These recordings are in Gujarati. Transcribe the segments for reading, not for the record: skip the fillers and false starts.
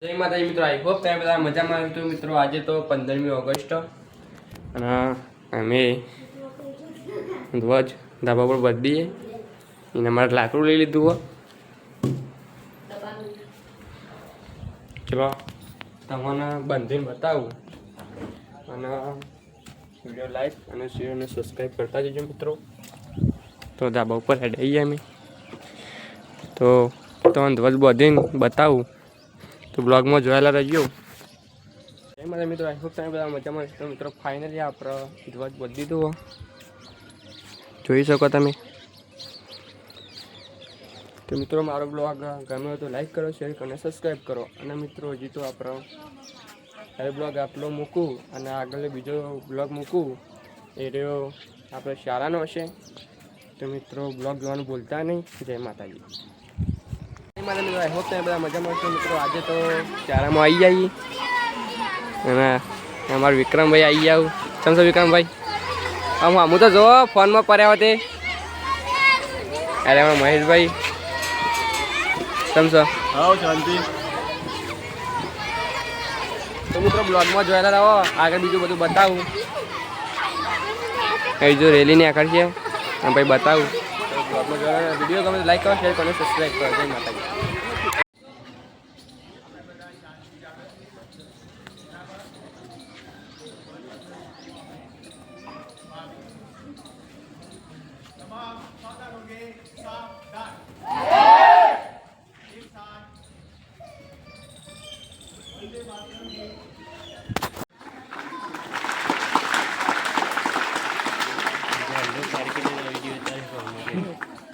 જય માતાજી મિત્રો, આઈ હોપ તમે બધા મજામાં આવ્યું. તો મિત્રો આજે તો 15મી ઓગસ્ટ અને અમે ધ્વજ ધાબા પર બદલીએ એને અમારે લાકડું લઈ લીધું હોય. ચલો તમને બંધીને બતાવું અને વિડીયો લાઈક અને શેર અને સબસ્ક્રાઈબ કરતા જજો મિત્રો. તો ધાબા ઉપર હેડ આવીએ અમે તો તમને ધ્વજ બધીને બતાવું તો બ્લોગમાં જોયેલા રહેજો. એમાં મિત્રો આઈ હોપ તમે બધા મજામાં તો મિત્રો ફાઇનલી આપણે ધ્વજ બદલી દીધું જોઈ શકો તમે. તો મિત્રો મારો બ્લોગ ગમ્યો તો લાઈક કરો, શેર કરો અને સબસ્ક્રાઈબ કરો. અને મિત્રો હજી તો આપણો હવે બ્લોગ આટલો મૂકું અને આગળ બીજો બ્લોગ મૂકું એ રહ્યો આપણે શાળાનો હશે. તો મિત્રો બ્લોગ જોવાનું ભૂલતા નહીં. જય માતાજી. મિત્રો આઈ હોપ તમે બધા મજામાં છો મિત્રો. આજે તો શાળામાં આવી જઈએ અને અમારા વિક્રમભાઈ આવી જાવ. સમજો વિક્રમભાઈ હું તો જો ફોનમાં પડ્યા તે. અરે અમારા મહેશભાઈ સમજો. હા શાંતિ. તો મિત્રો બ્લોગમાં જોયેલા રહો, આગળ બીજું બધું બતાવું. અહીં જો રેલી ને આખર છે અને ભાઈ બતાવું. તો બ્લોગમાં જોયેલા વિડીયો ગમે લાઈક કરો, શેર કરો, સબસ્ક્રાઈબ કરો. જય માતાજી.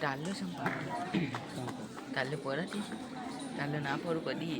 Dale sempat, dale por aquí, dale nada por aquí.